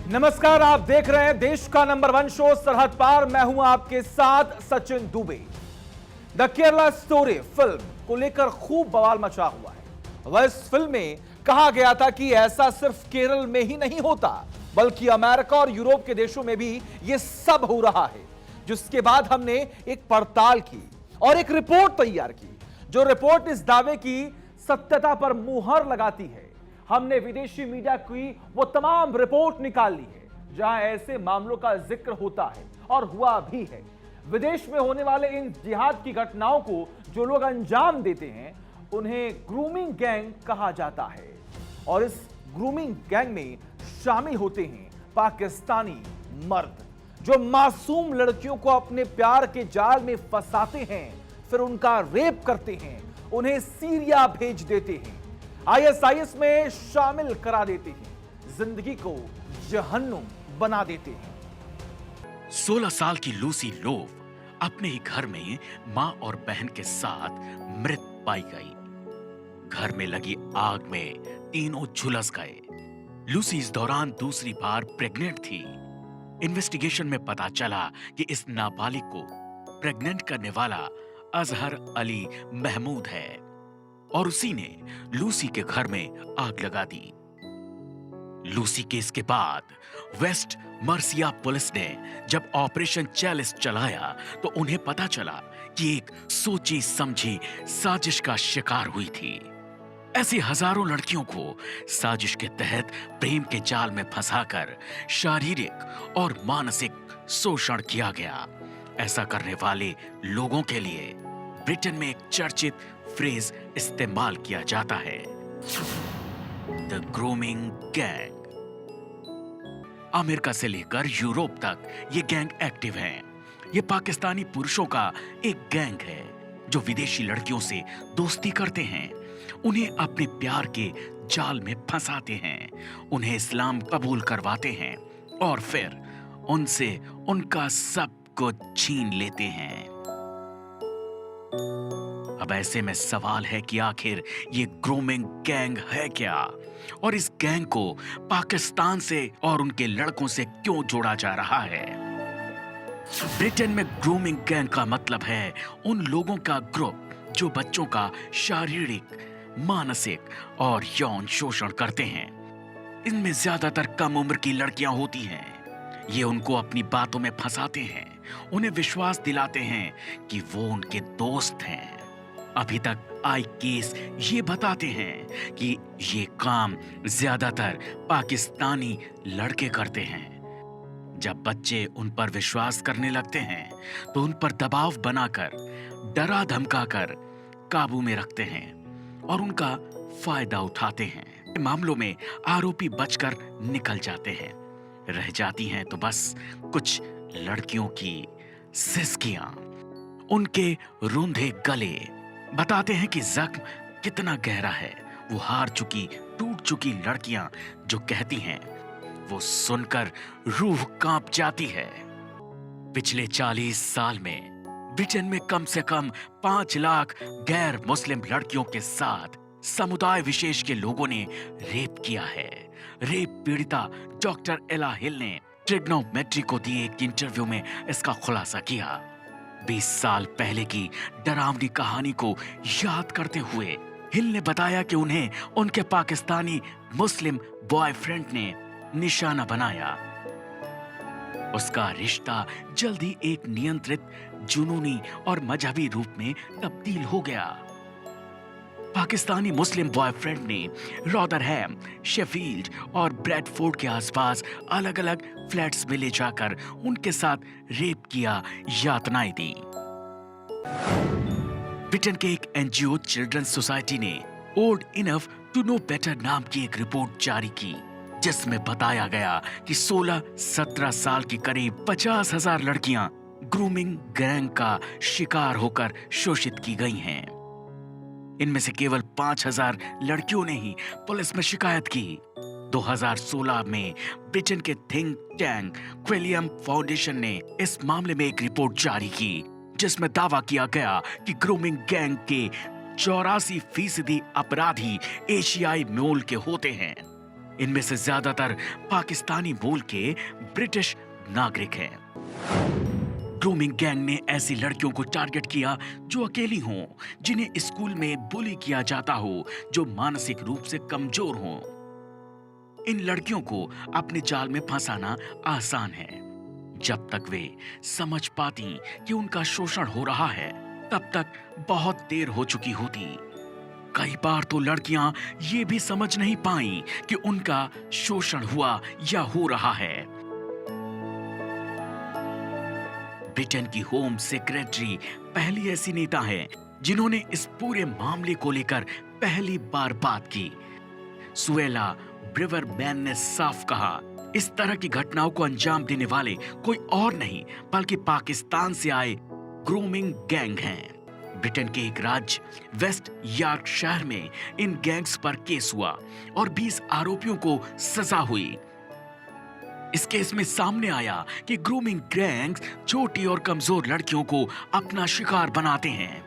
नमस्कार, आप देख रहे हैं देश का नंबर 1 शो सरहद पार। मैं हूं आपके साथ Sachin Dubey. The Kerala story film को लेकर खूब बवाल मचा हुआ है। वह इस फिल्म में कहा गया था कि ऐसा सिर्फ केरल में ही नहीं होता, बल्कि अमेरिका और यूरोप के देशों में भी यह सब हो रहा है। जिसके बाद हमने एक पड़ताल की और एक रिपोर्ट तैयार की, जो रिपोर्ट इस दावे की सत्यता पर मुहर लगाती है। हमने विदेशी मीडिया की वो तमाम रिपोर्ट निकाल ली है जहां ऐसे मामलों का जिक्र होता है और हुआ भी है। विदेश में होने वाले इन जिहाद की घटनाओं को जो लोग अंजाम देते हैं, उन्हें ग्रूमिंग गैंग कहा जाता है। और इस ग्रूमिंग गैंग में शामिल होते हैं पाकिस्तानी मर्द, जो मासूम लड़कियों को अपने प्यार के जाल में फंसाते हैं, फिर उनका रेप करते हैं, उन्हें सीरिया भेज देते हैं, आईएसआईएस में शामिल करा देते हैं, जिंदगी को जहन्नुम बना देते हैं। 16 साल की लूसी लोव अपने ही घर में मां और बहन के साथ मृत पाई गई। घर में लगी आग में तीनों झुलस गए। लूसी इस दौरान दूसरी बार प्रेग्नेंट थी। इन्वेस्टिगेशन में पता चला कि इस नाबालिग को प्रेग्नेंट करने वाला अजहर अली महमूद है और उसी ने लूसी के घर में आग लगा दी। लूसी केस के बाद वेस्ट मर्सिया पुलिस ने जब ऑपरेशन चैलिस चलाया तो उन्हें पता चला कि एक सोची समझी साजिश का शिकार हुई थी। ऐसी हजारों लड़कियों को साजिश के तहत प्रेम के जाल में फंसाकर शारीरिक और मानसिक शोषण किया गया। ऐसा करने वाले लोगों के लिए ब्रिटेन में एक चर्चित फ्रेज इस्तेमाल किया जाता है, द ग्रूमिंग गैंग। अमेरिका से लेकर यूरोप तक ये गैंग एक्टिव हैं। ये पाकिस्तानी पुरुषों का एक गैंग है जो विदेशी लड़कियों से दोस्ती करते हैं, उन्हें अपने प्यार के जाल में फंसाते हैं, उन्हें इस्लाम कबूल करवाते हैं और फिर उनसे उनका सब कुछ छीन लेते हैं। अब ऐसे में सवाल है कि आखिर ये ग्रूमिंग गैंग है क्या, और इस गैंग को पाकिस्तान से और उनके लड़कों से क्यों जोड़ा जा रहा है। ब्रिटेन में ग्रूमिंग गैंग का मतलब है उन लोगों का ग्रुप जो बच्चों का शारीरिक, मानसिक और यौन शोषण करते हैं। इनमें ज्यादातर कम उम्र की लड़कियां होती हैं। ये उनको अपनी बातों में फंसाते हैं, उन्हें विश्वास दिलाते हैं कि वो उनके दोस्त हैं। अभी तक आई केस ये बताते हैं कि ये काम ज्यादातर पाकिस्तानी लड़के करते हैं। जब बच्चे उन पर विश्वास करने लगते हैं तो उन पर दबाव बनाकर, डरा धमकाकर काबू में रखते हैं और उनका फायदा उठाते हैं। मामलों में आरोपी बचकर निकल जाते हैं। रह जाती हैं तो बस कुछ लड़कियों की सिसकियां, उनके रूंधे गले बताते हैं कि जख्म कितना गहरा है। वो हार चुकी, टूट चुकी लड़कियां जो कहती हैं, वो सुनकर रूह कांप जाती है। पिछले 40 साल में ब्रिटेन में कम से कम 5 लाख गैर मुस्लिम लड़कियों के साथ समुदाय विशेष के लोगों ने रेप किया है। रेप पीड़िता डॉक्टर एला हिल ने ट्रिग्नोमेट्री को दिए एक इंटरव्यू में इसका खुलासा किया। 20 साल पहले की डरावनी कहानी को याद करते हुए हिल ने बताया कि उन्हें उनके पाकिस्तानी मुस्लिम बॉयफ्रेंड ने निशाना बनाया। उसका रिश्ता जल्दी एक नियंत्रित, जुनूनी और मजहबी रूप में तब्दील हो गया। पाकिस्तानी मुस्लिम बॉयफ्रेंड ने रॉदरहैम, शेफील्ड और ब्रैडफोर्ड के आसपास अलग अलग फ्लैट्स में ले जाकर उनके साथ रेप किया, यातनाएं दी। ब्रिटेन के एक एनजीओ चिल्ड्रंस सोसाइटी ने old enough to know better नाम की एक रिपोर्ट जारी की, जिसमें बताया गया कि 16-17 साल की करीब 50,000 लड़कियां ग्रूमिंग गैंग का शिकार होकर शोषित की गई हैं। इनमें से केवल 5,000 लड़कियों ने ही पुलिस में शिकायत की। 2016 में ब्रिटेन के थिंक टैंक क्विलियम फाउंडेशन ने इस मामले में एक रिपोर्ट जारी की, जिसमें दावा किया गया कि ग्रूमिंग गैंग के 84% अपराधी एशियाई मूल के होते हैं। इनमें से ज्यादातर पाकिस्तानी मूल के ब्रिटिश नागरिक हैं। ग्रूमिंग गैंग ने ऐसी लड़कियों को टारगेट किया जो अकेली हों, जिन्हें स्कूल में बुली किया जाता हो, जो मानसिक रूप से कमजोर हों। इन लड़कियों को अपने जाल में फंसाना आसान है। जब तक वे समझ पाती कि उनका शोषण हो रहा है, तब तक बहुत देर हो चुकी होती। कई बार तो लड़कियां ये भी समझ नहीं पाई कि उनका शोषण हुआ या हो रहा है। ब्रिटेन की होम सेक्रेटरी पहली ऐसी नेता है जिन्होंने इस पूरे मामले को लेकर पहली बार बात की। सुएला ब्रिवरमैन ने साफ कहा, इस तरह की घटनाओं को अंजाम देने वाले कोई और नहीं बल्कि पाकिस्तान से आए ग्रूमिंग गैंग हैं। ब्रिटेन के एक राज्य वेस्ट यॉर्कशायर में इन गैंग्स पर केस हुआ और 20 आरोपियों को सजा हुई। इस केस में सामने आया कि ग्रूमिंग गैंग्स छोटी और कमजोर लड़कियों को अपना शिकार बनाते हैं,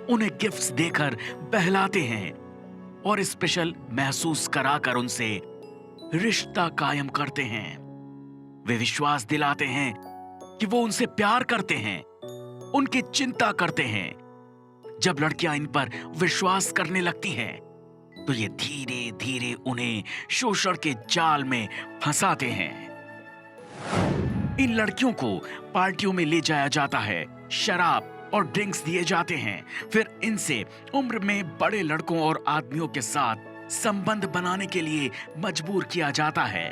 उन्हें गिफ्ट्स देकर बहलाते हैं और स्पेशल महसूस कराकर उनसे रिश्ता कायम करते हैं। वे विश्वास दिलाते हैं कि वो उनसे प्यार करते हैं, उनकी चिंता करते हैं। जब लड़कियां इन पर विश्वास करने लगती हैं, तो ये धीरे धीरे उन्हें शोषण के जाल में फंसाते हैं। इन लड़कियों को पार्टियों में ले जाया जाता है, शराब और ड्रिंक्स दिए जाते हैं। फिर इनसे उम्र में बड़े लड़कों और आदमियों के साथ संबंध बनाने के लिए मजबूर किया जाता है।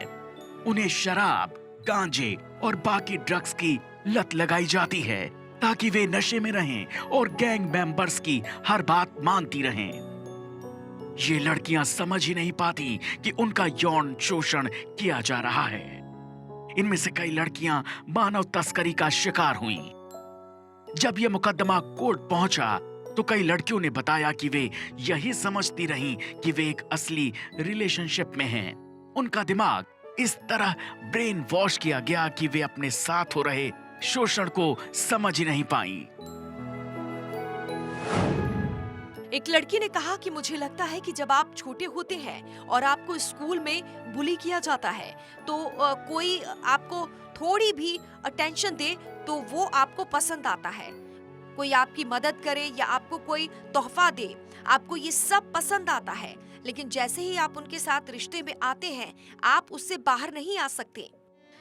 उन्हें शराब, गांजे और बाकी ड्रग्स की लत लगाई जाती है ताकि वे नशे में रहें और गैंग मेंबर्स की हर बात मानती रहें। ये लड़कियां समझ ही नहीं पाती कि उनका यौन शोषण किया जा रहा है। इनमें से कई लड़कियां मानव तस्करी का शिकार हुईं। जब यह मुकदमा कोर्ट पहुंचा तो कई लड़कियों ने बताया कि वे यही समझती रहीं कि वे एक असली रिलेशनशिप में हैं। उनका दिमाग इस तरह ब्रेन वॉश किया गया कि वे अपने साथ हो रहे शोषण को समझ ही नहीं पाई। एक लड़की ने कहा कि मुझे लगता है कि जब आप छोटे होते हैं और आपको स्कूल में बुली किया जाता है तो कोई आपको थोड़ी भी अटेंशन दे तो वो आपको पसंद आता है। कोई आपकी मदद करे या आपको कोई तोहफा दे, आपको ये सब पसंद आता है। लेकिन जैसे ही आप उनके साथ रिश्ते में आते हैं, आप उससे बाहर नहीं आ सकते।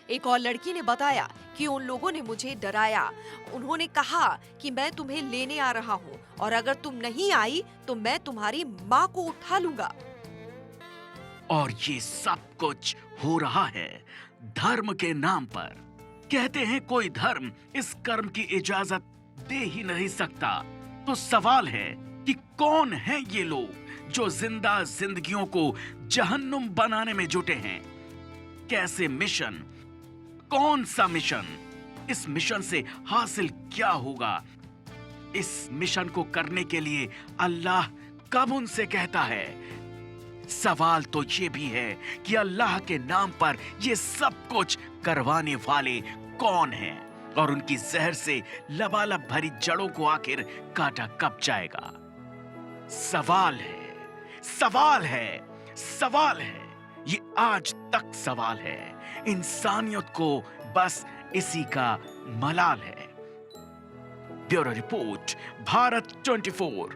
एक और लड़की ने बताया कि उन लोगों ने मुझे डराया। उन्होंने कहा कि मैं तुम्हें लेने आ रहा हूँ और अगर तुम नहीं आई तो मैं तुम्हारी माँ को उठा लूंगा। और ये सब कुछ हो रहा है धर्म के नाम पर। कहते हैं कोई धर्म इस कर्म की इजाजत दे ही नहीं सकता। तो सवाल है कि कौन है ये लोग जो जिंदा जिंदगियों को जहन्नुम बनाने में जुटे हैं? कैसे मिशन? कौन सा मिशन? इस मिशन से हासिल क्या होगा? इस मिशन को करने के लिए अल्लाह कब उनसे कहता है? सवाल तो ये भी है कि अल्लाह के नाम पर ये सब कुछ करवाने वाले कौन हैं और उनकी जहर से लबालब भरी जड़ों को आखिर काटा कब जाएगा? सवाल है, सवाल है, सवाल है। ये आज तक सवाल है। इंसानियत को बस इसी का मलाल है। Bureau report, Bharat 24।